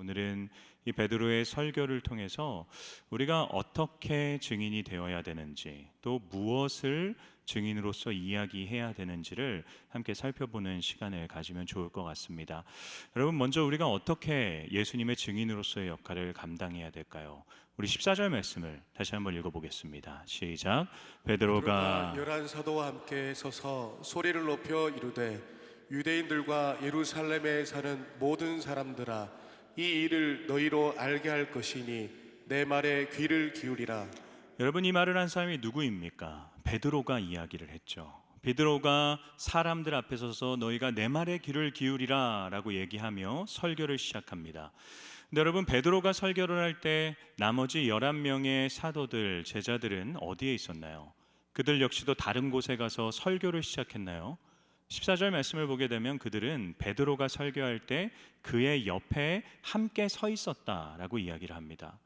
오늘은 이 베드로의 설교를 통해서 우리가 어떻게 증인이 되어야 되는지, 또 무엇을 증인으로서 이야기해야 되는지를 함께 살펴보는 시간을 가지면 좋을 것 같습니다. 여러분, 먼저 우리가 어떻게 예수님의 증인으로서의 역할을 감당해야 될까요? 우리 14절 말씀을 다시 한번 읽어보겠습니다. 시작. 베드로가 열한 사도와 함께 서서 소리를 높여 이르되 유대인들과 예루살렘에 사는 모든 사람들아, 이 일을 너희로 알게 할 것이니 내 말에 귀를 기울이라. 여러분, 이 말을 한 사람이 누구입니까? 베드로가 이야기를 했죠. 베드로가 사람들 앞에 서서 너희가 내 말에 귀를 기울이라 라고 얘기하며 설교를 시작합니다. 근데 여러분, 베드로가 설교를 할 때 나머지 11명의 사도들, 제자들은 어디에 있었나요? 그들 역시도 다른 곳에 가서 설교를 시작했나요? 14절 말씀을 보게 되면 그들은 베드로가 설교할 때 그의 옆에 함께 서 있었다라고 이야기를 합니다.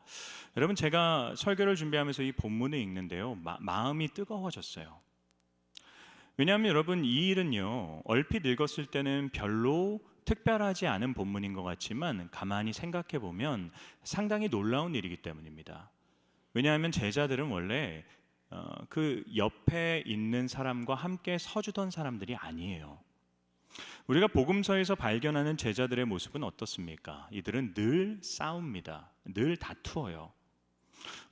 여러분, 제가 설교를 준비하면서 이 본문을 읽는데요, 마음이 뜨거워졌어요. 왜냐하면 여러분, 이 일은요, 얼핏 읽었을 때는 별로 특별하지 않은 본문인 것 같지만 가만히 생각해 보면 상당히 놀라운 일이기 때문입니다. 왜냐하면 제자들은 원래 그 옆에 있는 사람과 함께 서주던 사람들이 아니에요. 우리가 복음서에서 발견하는 제자들의 모습은 어떻습니까? 이들은 늘 싸웁니다. 늘 다투어요.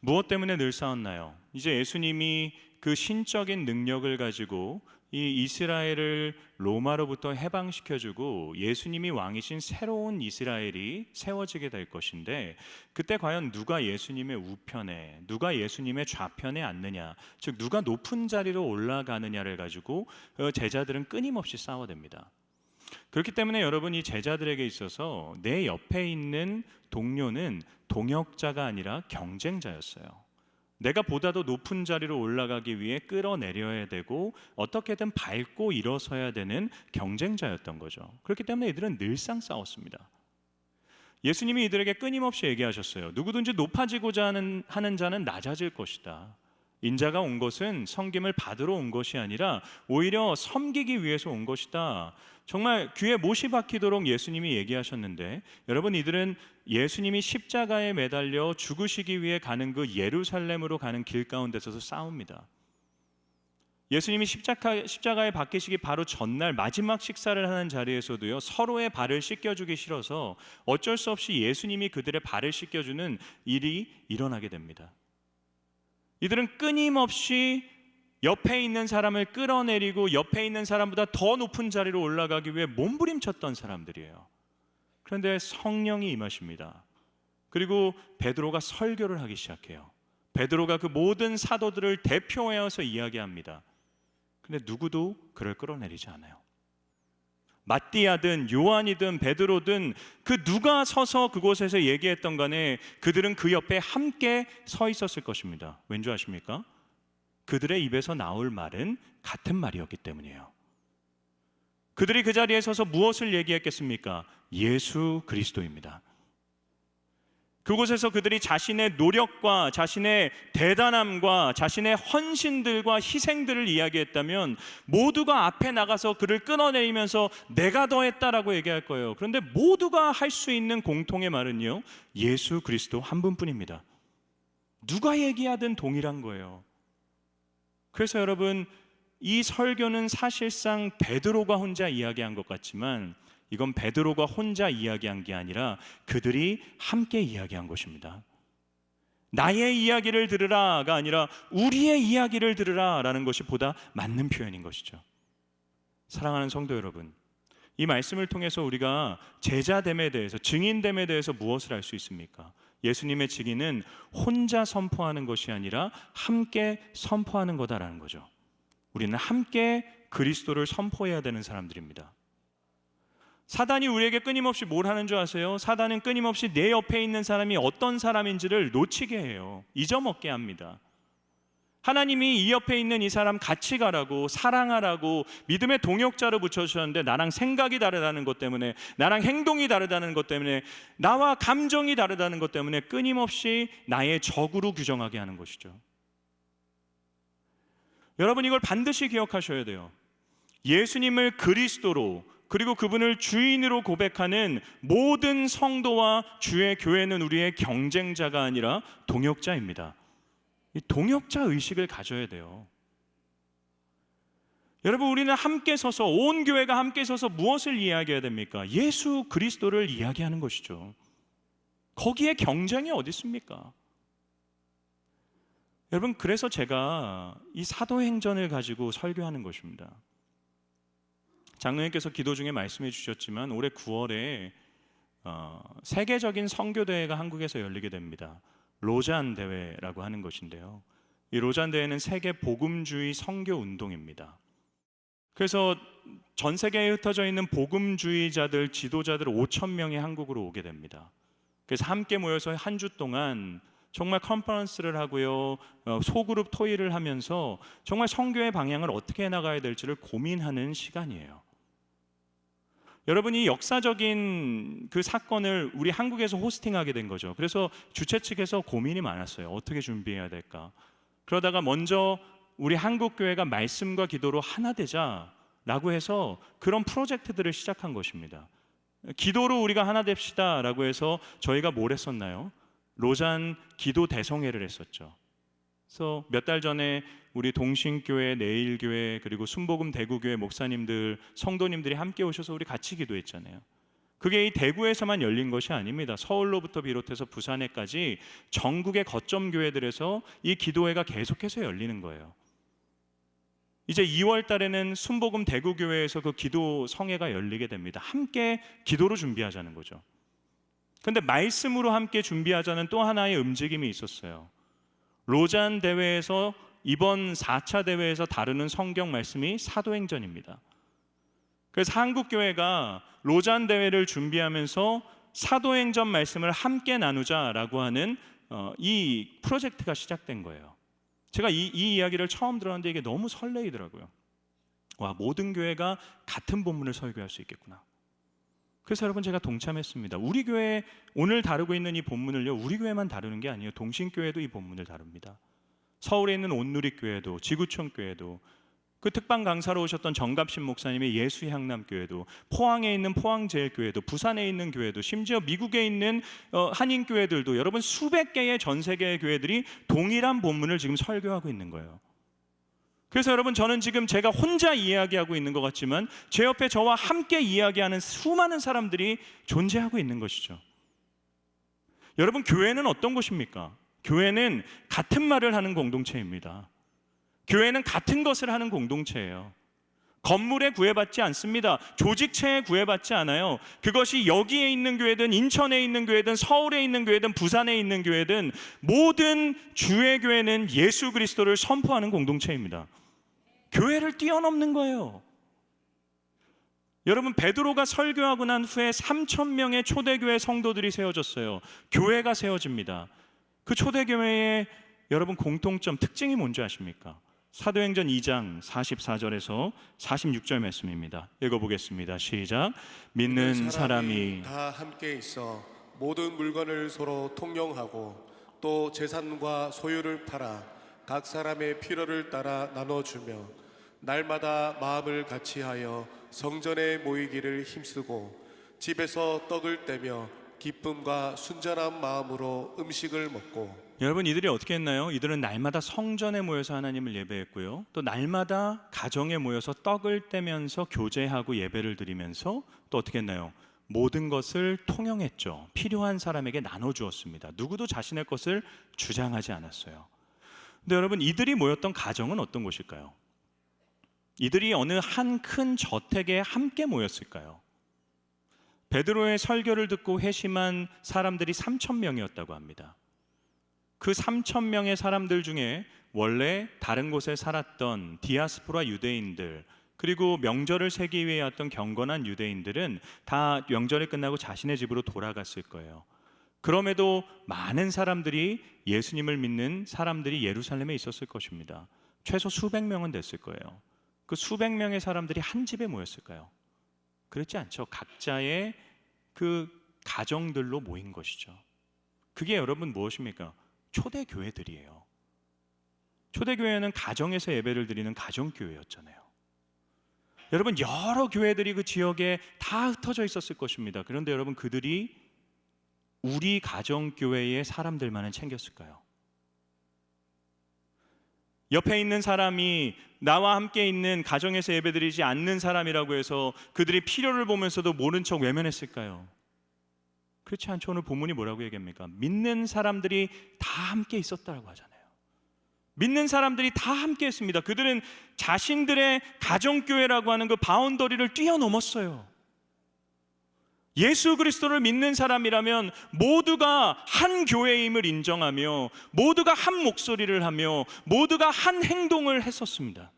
무엇 때문에 늘 싸웠나요? 이제 예수님이 그 신적인 능력을 가지고 이 이스라엘을 로마로부터 해방시켜주고 예수님이 왕이신 새로운 이스라엘이 세워지게 될 것인데, 그때 과연 누가 예수님의 우편에, 누가 예수님의 좌편에 앉느냐, 즉 누가 높은 자리로 올라가느냐를 가지고 제자들은 끊임없이 싸워댑니다. 그렇기 때문에 여러분, 이 제자들에게 있어서 내 옆에 있는 동료는 동역자가 아니라 경쟁자였어요. 내가 보다도 높은 자리로 올라가기 위해 끌어내려야 되고 어떻게든 밟고 일어서야 되는 경쟁자였던 거죠. 그렇기 때문에 이들은 늘상 싸웠습니다. 예수님이 이들에게 끊임없이 얘기하셨어요. 누구든지 높아지고자 하는 자는 낮아질 것이다. 인자가 온 것은 섬김을 받으러 온 것이 아니라 오히려 섬기기 위해서 온 것이다. 정말 귀에 못이 박히도록 예수님이 얘기하셨는데, 여러분, 이들은 예수님이 십자가에 매달려 죽으시기 위해 가는 그 예루살렘으로 가는 길 가운데 서서 싸웁니다. 예수님이 십자가에 박히시기 바로 전날 마지막 식사를 하는 자리에서도요, 서로의 발을 씻겨주기 싫어서 어쩔 수 없이 예수님이 그들의 발을 씻겨주는 일이 일어나게 됩니다. 이들은 끊임없이 옆에 있는 사람을 끌어내리고 옆에 있는 사람보다 더 높은 자리로 올라가기 위해 몸부림쳤던 사람들이에요. 그런데 성령이 임하십니다. 그리고 베드로가 설교를 하기 시작해요. 베드로가 그 모든 사도들을 대표하여서 이야기합니다. 근데 누구도 그를 끌어내리지 않아요. 마띠아든 요한이든 베드로든 그 누가 서서 그곳에서 얘기했던 간에 그들은 그 옆에 함께 서 있었을 것입니다. 왠지 아십니까? 그들의 입에서 나올 말은 같은 말이었기 때문이에요. 그들이 그 자리에 서서 무엇을 얘기했겠습니까? 예수 그리스도입니다. 그곳에서 그들이 자신의 노력과 자신의 대단함과 자신의 헌신들과 희생들을 이야기했다면 모두가 앞에 나가서 그를 끊어내리면서 내가 더 했다라고 얘기할 거예요. 그런데 모두가 할 수 있는 공통의 말은요, 예수 그리스도 한 분뿐입니다. 누가 얘기하든 동일한 거예요. 그래서 여러분, 이 설교는 사실상 베드로가 혼자 이야기한 것 같지만 이건 베드로가 혼자 이야기한 게 아니라 그들이 함께 이야기한 것입니다. 나의 이야기를 들으라가 아니라 우리의 이야기를 들으라라는 것이 보다 맞는 표현인 것이죠. 사랑하는 성도 여러분, 이 말씀을 통해서 우리가 제자됨에 대해서, 증인됨에 대해서 무엇을 알 수 있습니까? 예수님의 증인은 혼자 선포하는 것이 아니라 함께 선포하는 거다라는 거죠. 우리는 함께 그리스도를 선포해야 되는 사람들입니다. 사단이 우리에게 끊임없이 뭘 하는 줄 아세요? 사단은 끊임없이 내 옆에 있는 사람이 어떤 사람인지를 놓치게 해요. 잊어먹게 합니다. 하나님이 이 옆에 있는 이 사람 같이 가라고, 사랑하라고 믿음의 동역자로 붙여주셨는데 나랑 생각이 다르다는 것 때문에, 나랑 행동이 다르다는 것 때문에, 나와 감정이 다르다는 것 때문에 끊임없이 나의 적으로 규정하게 하는 것이죠. 여러분, 이걸 반드시 기억하셔야 돼요. 예수님을 그리스도로, 그리고 그분을 주인으로 고백하는 모든 성도와 주의 교회는 우리의 경쟁자가 아니라 동역자입니다. 이 동역자 의식을 가져야 돼요. 여러분, 우리는 함께 서서, 온 교회가 함께 서서 무엇을 이야기해야 됩니까? 예수 그리스도를 이야기하는 것이죠. 거기에 경쟁이 어디 있습니까? 여러분, 그래서 제가 이 사도행전을 가지고 설교하는 것입니다. 장로님께서 기도 중에 말씀해 주셨지만 올해 9월에 세계적인 선교대회가 한국에서 열리게 됩니다. 로잔 대회라고 하는 것인데요, 이 로잔 대회는 세계 복음주의 선교 운동입니다. 그래서 전 세계에 흩어져 있는 복음주의자들, 지도자들 5천 명이 한국으로 오게 됩니다. 그래서 함께 모여서 한 주 동안 정말 컨퍼런스를 하고요, 소그룹 토의를 하면서 정말 선교의 방향을 어떻게 해나가야 될지를 고민하는 시간이에요. 여러분이 역사적인 그 사건을 우리 한국에서 호스팅하게 된 거죠. 그래서 주최 측에서 고민이 많았어요. 어떻게 준비해야 될까? 그러다가 먼저 우리 한국교회가 말씀과 기도로 하나 되자라고 해서 그런 프로젝트들을 시작한 것입니다. 기도로 우리가 하나 됩시다 라고 해서 저희가 뭘 했었나요? 로잔 기도 대성회를 했었죠. 그래서 몇 달 전에 우리 동신교회, 내일교회, 그리고 순복음 대구교회 목사님들, 성도님들이 함께 오셔서 우리 같이 기도했잖아요. 그게 이 대구에서만 열린 것이 아닙니다. 서울로부터 비롯해서 부산에까지 전국의 거점 교회들에서 이 기도회가 계속해서 열리는 거예요. 이제 2월 달에는 순복음 대구교회에서 그 기도 성회가 열리게 됩니다. 함께 기도로 준비하자는 거죠. 그런데 말씀으로 함께 준비하자는 또 하나의 움직임이 있었어요. 로잔 대회에서 이번 4차 대회에서 다루는 성경 말씀이 사도행전입니다. 그래서 한국교회가 로잔 대회를 준비하면서 사도행전 말씀을 함께 나누자라고 하는 이 프로젝트가 시작된 거예요. 제가 이 이야기를 처음 들었는데 이게 너무 설레이더라고요. 와, 모든 교회가 같은 본문을 설교할 수 있겠구나. 그래서 여러분, 제가 동참했습니다. 우리 교회 오늘 다루고 있는 이 본문을요, 우리 교회만 다루는 게 아니에요. 동신교회도 이 본문을 다룹니다. 서울에 있는 온누리교회도, 지구촌교회도, 그 특방 강사로 오셨던 정갑신 목사님의 예수향남교회도, 포항에 있는 포항제일교회도, 부산에 있는 교회도, 심지어 미국에 있는 한인교회들도, 여러분 수백 개의 전 세계의 교회들이 동일한 본문을 지금 설교하고 있는 거예요. 그래서 여러분, 저는 지금 제가 혼자 이야기하고 있는 것 같지만 제 옆에 저와 함께 이야기하는 수많은 사람들이 존재하고 있는 것이죠. 여러분, 교회는 어떤 곳입니까? 교회는 같은 말을 하는 공동체입니다. 교회는 같은 것을 하는 공동체예요. 건물에 구애받지 않습니다. 조직체에 구애받지 않아요. 그것이 여기에 있는 교회든 인천에 있는 교회든 서울에 있는 교회든 부산에 있는 교회든 모든 주의 교회는 예수 그리스도를 선포하는 공동체입니다. 교회를 뛰어넘는 거예요. 여러분, 베드로가 설교하고 난 후에 3,000명의 초대교회 성도들이 세워졌어요. 교회가 세워집니다. 그 초대교회의 여러분 공통점, 특징이 뭔지 아십니까? 사도행전 2장 44절에서 46절 말씀입니다. 읽어보겠습니다. 시작. 믿는 사람이 다 함께 있어 모든 물건을 서로 통용하고 또 재산과 소유를 팔아 각 사람의 필요를 따라 나눠주며 날마다 마음을 같이하여 성전에 모이기를 힘쓰고 집에서 떡을 떼며 기쁨과 순전한 마음으로 음식을 먹고. 여러분, 이들이 어떻게 했나요? 이들은 날마다 성전에 모여서 하나님을 예배했고요, 또 날마다 가정에 모여서 떡을 떼면서 교제하고 예배를 드리면서 또 어떻게 했나요? 모든 것을 통용했죠. 필요한 사람에게 나눠주었습니다. 누구도 자신의 것을 주장하지 않았어요. 근데 여러분, 이들이 모였던 가정은 어떤 곳일까요? 이들이 어느 한 큰 저택에 함께 모였을까요? 베드로의 설교를 듣고 회심한 사람들이 3,000명이었다고 합니다. 그 3,000명의 사람들 중에 원래 다른 곳에 살았던 디아스포라 유대인들, 그리고 명절을 세기 위해 왔던 경건한 유대인들은 다 명절이 끝나고 자신의 집으로 돌아갔을 거예요. 그럼에도 많은 사람들이, 예수님을 믿는 사람들이 예루살렘에 있었을 것입니다. 최소 수백 명은 됐을 거예요. 그 수백 명의 사람들이 한 집에 모였을까요? 그렇지 않죠. 각자의 그 가정들로 모인 것이죠. 그게 여러분 무엇입니까? 초대교회들이에요. 초대교회는 가정에서 예배를 드리는 가정교회였잖아요. 여러분, 여러 교회들이 그 지역에 다 흩어져 있었을 것입니다. 그런데 여러분, 그들이 우리 가정교회의 사람들만은 챙겼을까요? 옆에 있는 사람이 나와 함께 있는 가정에서 예배드리지 않는 사람이라고 해서 그들이 필요를 보면서도 모른 척 외면했을까요? 그렇지 않죠. 오늘 본문이 뭐라고 얘기합니까? 믿는 사람들이 다 함께 있었다고 하잖아요. 믿는 사람들이 다 함께 했습니다. 그들은 자신들의 가정교회라고 하는 그 바운더리를 뛰어넘었어요. 예수 그리스도를 믿는 사람이라면 모두가 한 교회임을 인정하며 모두가 한 목소리를 하며 모두가 한 행동을 했었습니다.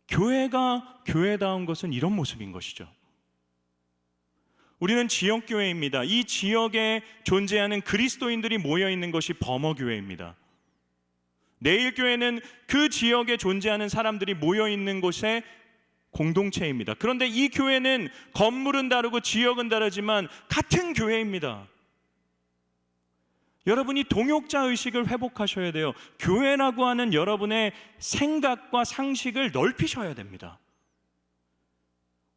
교회가 교회다운 것은 이런 모습인 것이죠. 우리는 지역교회입니다. 이 지역에 존재하는 그리스도인들이 모여있는 것이 범어교회입니다. 내일교회는 그 지역에 존재하는 사람들이 모여있는 곳의 공동체입니다. 그런데 이 교회는 건물은 다르고 지역은 다르지만 같은 교회입니다. 여러분이 동역자 의식을 회복하셔야 돼요. 교회라고 하는 여러분의 생각과 상식을 넓히셔야 됩니다.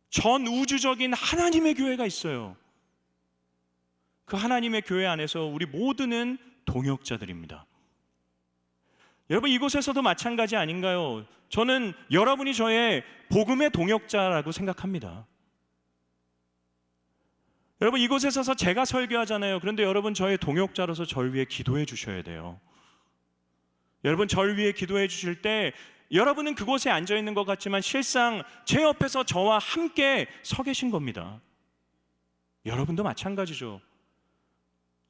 전 우주적인 하나님의 교회가 있어요. 그 하나님의 교회 안에서 우리 모두는 동역자들입니다. 여러분, 이곳에서도 마찬가지 아닌가요? 저는 여러분이 저의 복음의 동역자라고 생각합니다. 여러분, 이곳에 서서 제가 설교하잖아요. 그런데 여러분, 저의 동역자로서 절 위해 기도해 주셔야 돼요. 여러분, 절 위해 기도해 주실 때 여러분은 그곳에 앉아 있는 것 같지만 실상 제 옆에서 저와 함께 서 계신 겁니다. 여러분도 마찬가지죠.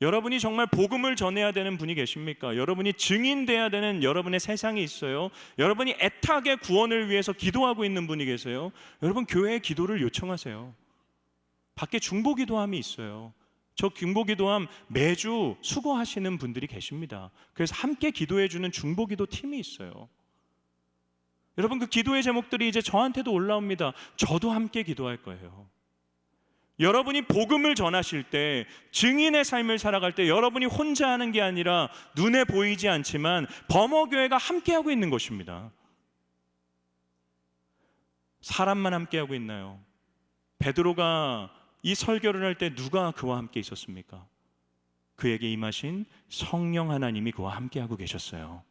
여러분이 정말 복음을 전해야 되는 분이 계십니까? 여러분이 증인돼야 되는 여러분의 세상이 있어요. 여러분이 애타게 구원을 위해서 기도하고 있는 분이 계세요. 여러분, 교회에 기도를 요청하세요. 밖에 중보기도함이 있어요. 저 중보기도함 매주 수고하시는 분들이 계십니다. 그래서 함께 기도해주는 중보기도 팀이 있어요. 여러분, 그 기도의 제목들이 이제 저한테도 올라옵니다. 저도 함께 기도할 거예요. 여러분이 복음을 전하실 때, 증인의 삶을 살아갈 때 여러분이 혼자 하는 게 아니라 눈에 보이지 않지만 범어교회가 함께하고 있는 것입니다. 사람만 함께하고 있나요? 베드로가 이 설교를 할 때 누가 그와 함께 있었습니까? 그에게 임하신 성령 하나님이 그와 함께하고 계셨어요.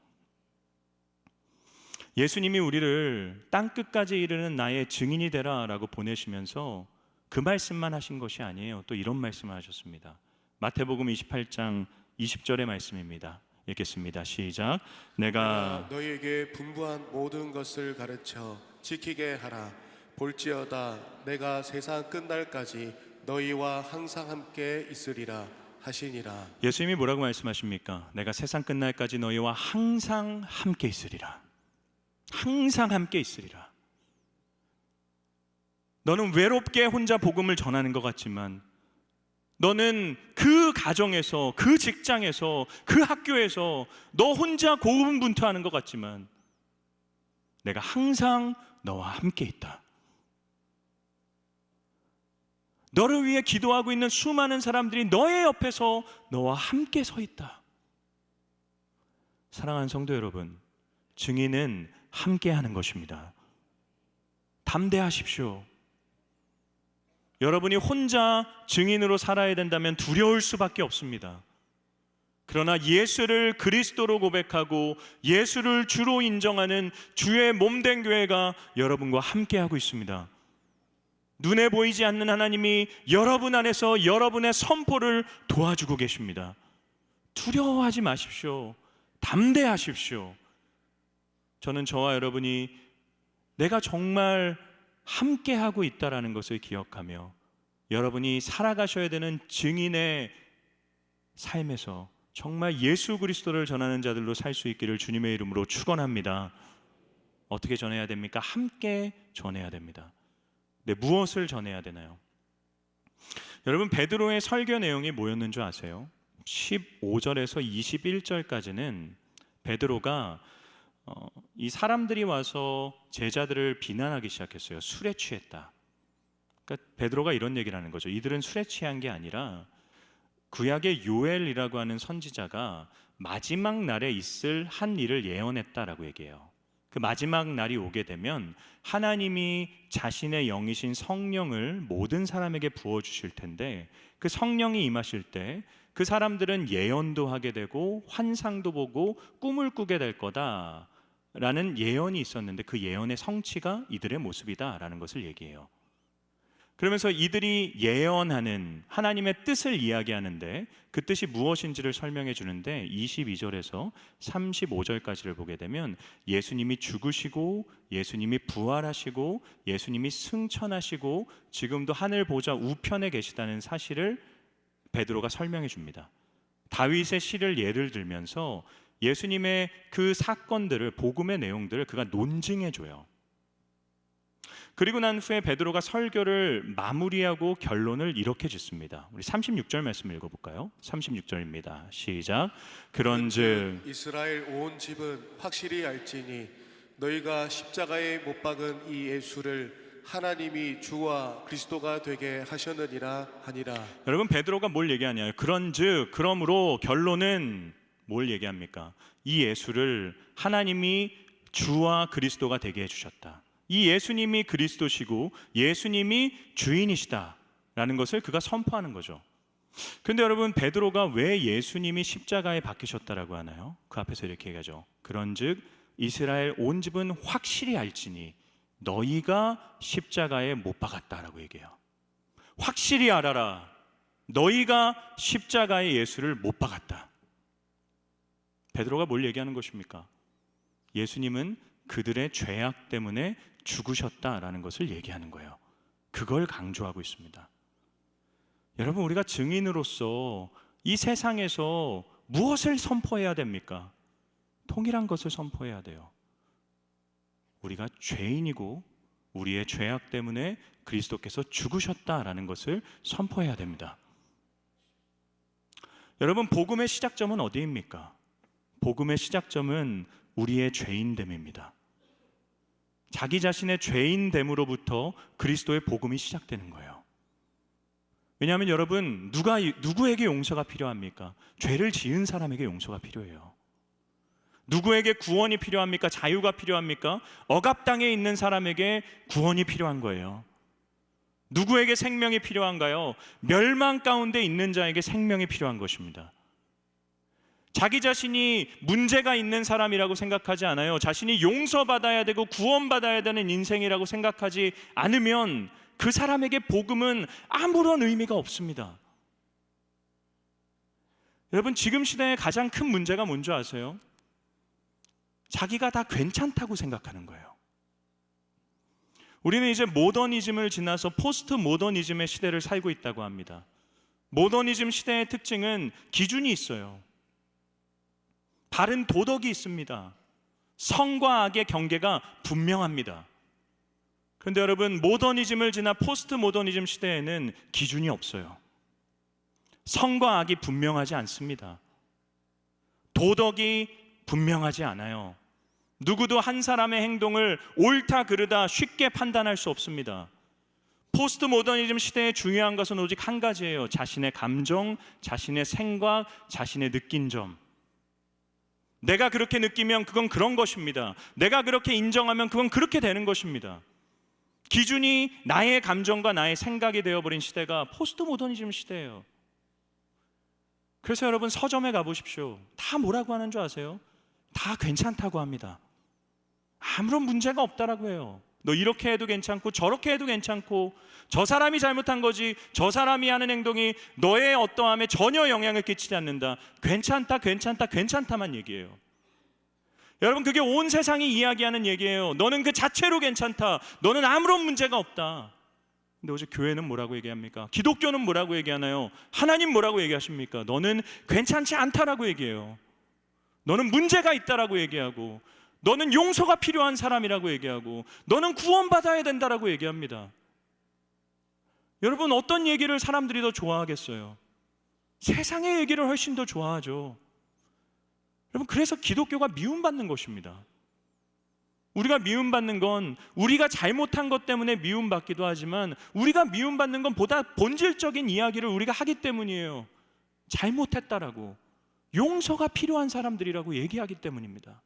예수님이 우리를 땅끝까지 이르는 나의 증인이 되라 라고 보내시면서 그 말씀만 하신 것이 아니에요. 또 이런 말씀을 하셨습니다. 마태복음 28장 20절의 말씀입니다. 읽겠습니다. 시작. 내가 너희에게 분부한 모든 것을 가르쳐 지키게 하라. 볼지어다 내가 세상 끝날까지 너희와 항상 함께 있으리라 하시니라. 예수님이 뭐라고 말씀하십니까? 내가 세상 끝날까지 너희와 항상 함께 있으리라. 항상 함께 있으리라. 너는 외롭게 혼자 복음을 전하는 것 같지만, 너는 그 가정에서, 그 직장에서, 그 학교에서 너 혼자 고군분투하는 것 같지만 내가 항상 너와 함께 있다. 너를 위해 기도하고 있는 수많은 사람들이 너의 옆에서 너와 함께 서 있다. 사랑하는 성도 여러분, 증인은 함께 하는 것입니다. 담대하십시오. 여러분이 혼자 증인으로 살아야 된다면 두려울 수밖에 없습니다. 그러나 예수를 그리스도로 고백하고 예수를 주로 인정하는 주의 몸된 교회가 여러분과 함께하고 있습니다. 눈에 보이지 않는 하나님이 여러분 안에서 여러분의 선포를 도와주고 계십니다. 두려워하지 마십시오. 담대하십시오. 저는 저와 여러분이 내가 정말 함께하고 있다라는 것을 기억하며 여러분이 살아가셔야 되는 증인의 삶에서 정말 예수 그리스도를 전하는 자들로 살 수 있기를 주님의 이름으로 축원합니다. 어떻게 전해야 됩니까? 함께 전해야 됩니다. 네, 무엇을 전해야 되나요? 여러분, 베드로의 설교 내용이 뭐였는 줄 아세요? 15절에서 21절까지는 베드로가 이 사람들이 와서 제자들을 비난하기 시작했어요. 술에 취했다. 그러니까 베드로가 이런 얘기를 하는 거죠. 이들은 술에 취한 게 아니라 구약의 요엘이라고 하는 선지자가 마지막 날에 있을 한 일을 예언했다라고 얘기해요. 그 마지막 날이 오게 되면 하나님이 자신의 영이신 성령을 모든 사람에게 부어주실 텐데, 그 성령이 임하실 때 그 사람들은 예언도 하게 되고 환상도 보고 꿈을 꾸게 될 거다라는 예언이 있었는데, 그 예언의 성취가 이들의 모습이다라는 것을 얘기해요. 그러면서 이들이 예언하는 하나님의 뜻을 이야기하는데 그 뜻이 무엇인지를 설명해 주는데, 22절에서 35절까지를 보게 되면 예수님이 죽으시고 예수님이 부활하시고 예수님이 승천하시고 지금도 하늘 보좌 우편에 계시다는 사실을 베드로가 설명해 줍니다. 다윗의 시를 예를 들면서 예수님의 그 사건들을, 복음의 내용들을 그가 논증해 줘요. 그리고 난 후에 베드로가 설교를 마무리하고 결론을 이렇게 짓습니다. 우리 36절 말씀 읽어볼까요? 36절입니다. 시작. 그런즉 이스라엘 온 집은 확실히 알지니 너희가 십자가에 못 박은 이 예수를 하나님이 주와 그리스도가 되게 하셨느니라 하니라. 여러분, 베드로가 뭘 얘기하냐요? 그런즉, 그러므로 결론은 뭘 얘기합니까? 이 예수를 하나님이 주와 그리스도가 되게 해주셨다. 이 예수님이 그리스도시고 예수님이 주인이시다라는 것을 그가 선포하는 거죠. 그런데 여러분, 베드로가 왜 예수님이 십자가에 박히셨다라고 하나요? 그 앞에서 이렇게 얘기하죠. 그런즉 이스라엘 온 집은 확실히 알지니 너희가 십자가에 못 박았다라고 얘기해요. 확실히 알아라. 너희가 십자가에 예수를 못 박았다. 베드로가 뭘 얘기하는 것입니까? 예수님은 그들의 죄악 때문에 죽으셨다라는 것을 얘기하는 거예요. 그걸 강조하고 있습니다. 여러분, 우리가 증인으로서 이 세상에서 무엇을 선포해야 됩니까? 동일한 것을 선포해야 돼요. 우리가 죄인이고 우리의 죄악 때문에 그리스도께서 죽으셨다라는 것을 선포해야 됩니다. 여러분, 복음의 시작점은 어디입니까? 복음의 시작점은 우리의 죄인됨입니다. 자기 자신의 죄인됨으로부터 그리스도의 복음이 시작되는 거예요. 왜냐하면 여러분, 누구에게 용서가 필요합니까? 죄를 지은 사람에게 용서가 필요해요. 누구에게 구원이 필요합니까? 자유가 필요합니까? 억압당에 있는 사람에게 구원이 필요한 거예요. 누구에게 생명이 필요한가요? 멸망 가운데 있는 자에게 생명이 필요한 것입니다. 자기 자신이 문제가 있는 사람이라고 생각하지 않아요. 자신이 용서받아야 되고 구원받아야 되는 인생이라고 생각하지 않으면 그 사람에게 복음은 아무런 의미가 없습니다. 여러분, 지금 시대의 가장 큰 문제가 뭔지 아세요? 자기가 다 괜찮다고 생각하는 거예요. 우리는 이제 모더니즘을 지나서 포스트 모더니즘의 시대를 살고 있다고 합니다. 모더니즘 시대의 특징은 기준이 있어요. 바른 도덕이 있습니다. 성과 악의 경계가 분명합니다. 그런데 여러분, 모더니즘을 지나 포스트 모더니즘 시대에는 기준이 없어요. 성과 악이 분명하지 않습니다. 도덕이 분명하지 않아요. 누구도 한 사람의 행동을 옳다 그르다 쉽게 판단할 수 없습니다. 포스트 모더니즘 시대에 중요한 것은 오직 한 가지예요. 자신의 감정, 자신의 생각, 자신의 느낀 점. 내가 그렇게 느끼면 그건 그런 것입니다. 내가 그렇게 인정하면 그건 그렇게 되는 것입니다. 기준이 나의 감정과 나의 생각이 되어버린 시대가 포스트 모더니즘 시대예요. 그래서 여러분, 서점에 가보십시오. 다 뭐라고 하는 줄 아세요? 다 괜찮다고 합니다. 아무런 문제가 없다라고 해요. 너 이렇게 해도 괜찮고 저렇게 해도 괜찮고, 저 사람이 잘못한 거지 저 사람이 하는 행동이 너의 어떠함에 전혀 영향을 끼치지 않는다. 괜찮다, 괜찮다, 괜찮다만 얘기해요. 여러분, 그게 온 세상이 이야기하는 얘기예요. 너는 그 자체로 괜찮다. 너는 아무런 문제가 없다. 근데 어제 교회는 뭐라고 얘기합니까? 기독교는 뭐라고 얘기하나요? 하나님 뭐라고 얘기하십니까? 너는 괜찮지 않다라고 얘기해요. 너는 문제가 있다라고 얘기하고, 너는 용서가 필요한 사람이라고 얘기하고, 너는 구원받아야 된다라고 얘기합니다. 여러분, 어떤 얘기를 사람들이 더 좋아하겠어요? 세상의 얘기를 훨씬 더 좋아하죠. 여러분, 그래서 기독교가 미움받는 것입니다. 우리가 미움받는 건 우리가 잘못한 것 때문에 미움받기도 하지만, 우리가 미움받는 건 보다 본질적인 이야기를 우리가 하기 때문이에요. 잘못했다라고, 용서가 필요한 사람들이라고 얘기하기 때문입니다.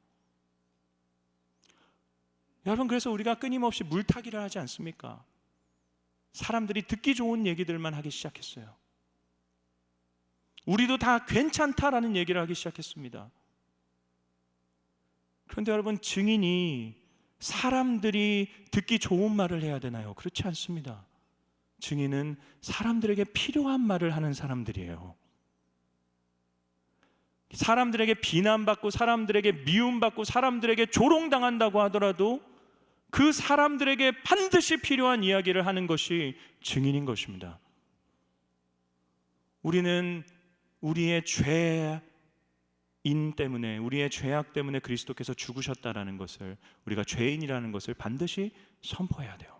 여러분, 그래서 우리가 끊임없이 물타기를 하지 않습니까? 사람들이 듣기 좋은 얘기들만 하기 시작했어요. 우리도 다 괜찮다라는 얘기를 하기 시작했습니다. 그런데 여러분, 증인이 사람들이 듣기 좋은 말을 해야 되나요? 그렇지 않습니다. 증인은 사람들에게 필요한 말을 하는 사람들이에요. 사람들에게 비난받고 사람들에게 미움받고 사람들에게 조롱당한다고 하더라도 그 사람들에게 반드시 필요한 이야기를 하는 것이 증인인 것입니다. 우리는 우리의 죄인 때문에, 우리의 죄악 때문에 그리스도께서 죽으셨다라는 것을, 우리가 죄인이라는 것을 반드시 선포해야 돼요.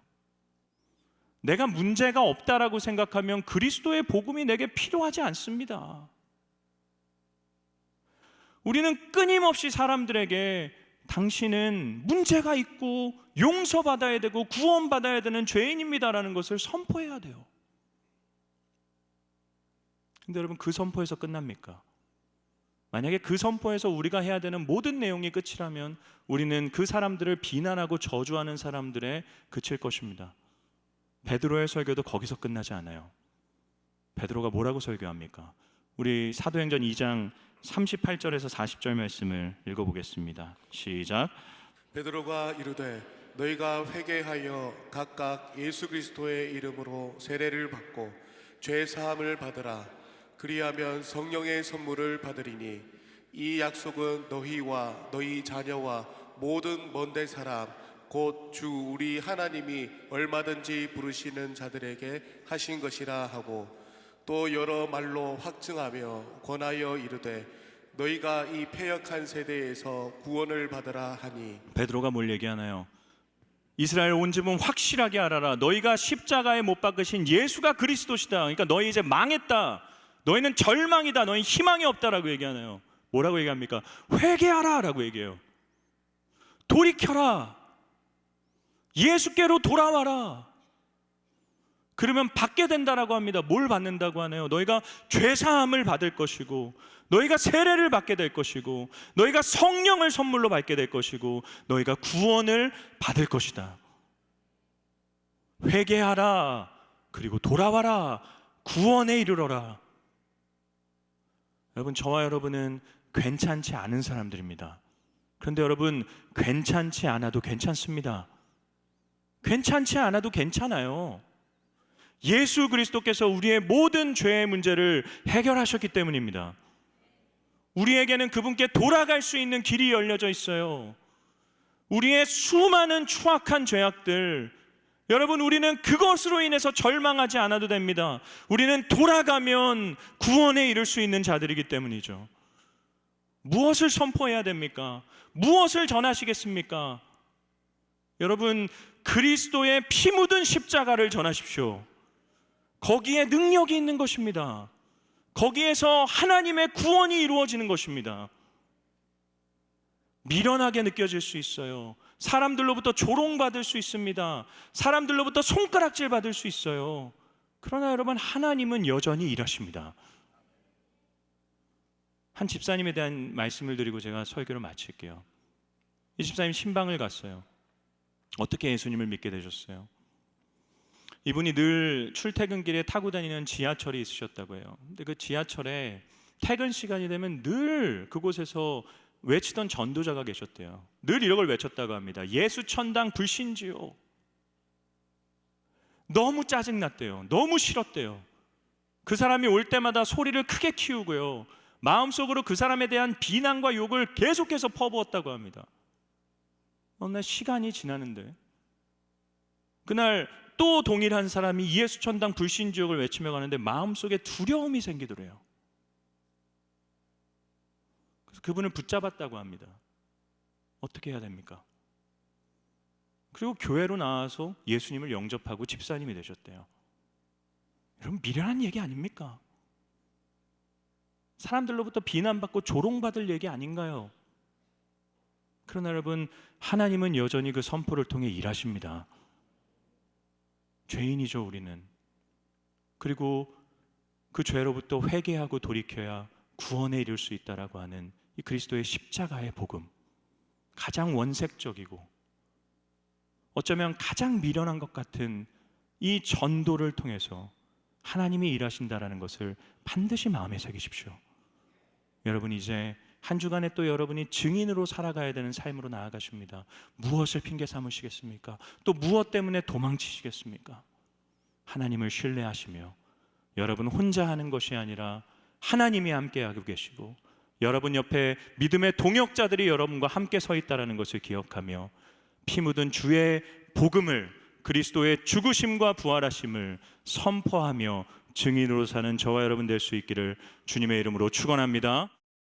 내가 문제가 없다라고 생각하면 그리스도의 복음이 내게 필요하지 않습니다. 우리는 끊임없이 사람들에게 당신은 문제가 있고 용서받아야 되고 구원받아야 되는 죄인입니다라는 것을 선포해야 돼요. 근데 여러분, 그 선포에서 끝납니까? 만약에 그 선포에서 우리가 해야 되는 모든 내용이 끝이라면 우리는 그 사람들을 비난하고 저주하는 사람들에 그칠 것입니다. 베드로의 설교도 거기서 끝나지 않아요. 베드로가 뭐라고 설교합니까? 우리 사도행전 2장 38절에서 40절 말씀을 읽어보겠습니다. 시작. 베드로가 이르되 너희가 회개하여 각각 예수 그리스도의 이름으로 세례를 받고 죄 사함을 받으라. 그리하면 성령의 선물을 받으리니 이 약속은 너희와 너희 자녀와 모든 먼데 사람 곧 주 우리 하나님이 얼마든지 부르시는 자들에게 하신 것이라 하고, 또 여러 말로 확증하며 권하여 이르되 너희가 이 패역한 세대에서 구원을 받으라 하니. 베드로가 뭘 얘기하나요? 이스라엘 온 집은 확실하게 알아라. 너희가 십자가에 못 박으신 예수가 그리스도시다. 그러니까 너희 이제 망했다. 너희는 절망이다. 너희 희망이 없다라고 얘기하나요? 뭐라고 얘기합니까? 회개하라 라고 얘기해요. 돌이켜라. 예수께로 돌아와라. 그러면 받게 된다라고 합니다. 뭘 받는다고 하나요? 너희가 죄사함을 받을 것이고, 너희가 세례를 받게 될 것이고, 너희가 성령을 선물로 받게 될 것이고, 너희가 구원을 받을 것이다. 회개하라. 그리고 돌아와라. 구원에 이르러라. 여러분, 저와 여러분은 괜찮지 않은 사람들입니다. 그런데 여러분, 괜찮지 않아도 괜찮습니다. 괜찮지 않아도 괜찮아요. 예수 그리스도께서 우리의 모든 죄의 문제를 해결하셨기 때문입니다. 우리에게는 그분께 돌아갈 수 있는 길이 열려져 있어요. 우리의 수많은 추악한 죄악들, 여러분, 우리는 그것으로 인해서 절망하지 않아도 됩니다. 우리는 돌아가면 구원에 이를 수 있는 자들이기 때문이죠. 무엇을 선포해야 됩니까? 무엇을 전하시겠습니까? 여러분, 그리스도의 피 묻은 십자가를 전하십시오. 거기에 능력이 있는 것입니다. 거기에서 하나님의 구원이 이루어지는 것입니다. 미련하게 느껴질 수 있어요. 사람들로부터 조롱받을 수 있습니다. 사람들로부터 손가락질 받을 수 있어요. 그러나 여러분, 하나님은 여전히 일하십니다. 한 집사님에 대한 말씀을 드리고 제가 설교를 마칠게요. 이 집사님 신방을 갔어요. 어떻게 예수님을 믿게 되셨어요? 이분이 늘 출퇴근길에 타고 다니는 지하철이 있으셨다고 해요. 근데 그 지하철에 퇴근 시간이 되면 늘 그곳에서 외치던 전도자가 계셨대요. 늘 이런 걸 외쳤다고 합니다. 예수 천당 불신지요. 너무 짜증났대요. 너무 싫었대요. 그 사람이 올 때마다 소리를 크게 키우고요, 마음속으로 그 사람에 대한 비난과 욕을 계속해서 퍼부었다고 합니다. 어느 날 시간이 지나는데 그날 또 동일한 사람이 예수 천당 불신지옥을 외치며 가는데 마음속에 두려움이 생기더래요. 그래서 그분을 붙잡았다고 합니다. 어떻게 해야 됩니까? 그리고 교회로 나와서 예수님을 영접하고 집사님이 되셨대요. 여러분, 미련한 얘기 아닙니까? 사람들로부터 비난받고 조롱받을 얘기 아닌가요? 그러나 여러분, 하나님은 여전히 그 선포를 통해 일하십니다. 죄인이죠, 우리는. 그리고 그 죄로부터 회개하고 돌이켜야 구원에 이를 수 있다라고 하는 이 그리스도의 십자가의 복음, 가장 원색적이고 어쩌면 가장 미련한 것 같은 이 전도를 통해서 하나님이 일하신다라는 것을 반드시 마음에 새기십시오. 여러분, 이제 한 주간에 또 여러분이 증인으로 살아가야 되는 삶으로 나아가십니다. 무엇을 핑계 삼으시겠습니까? 또 무엇 때문에 도망치시겠습니까? 하나님을 신뢰하시며 여러분 혼자 하는 것이 아니라 하나님이 함께하고 계시고 여러분 옆에 믿음의 동역자들이 여러분과 함께 서 있다는 것을 기억하며 피 묻은 주의 복음을, 그리스도의 죽으심과 부활하심을 선포하며 증인으로 사는 저와 여러분 될 수 있기를 주님의 이름으로 축원합니다.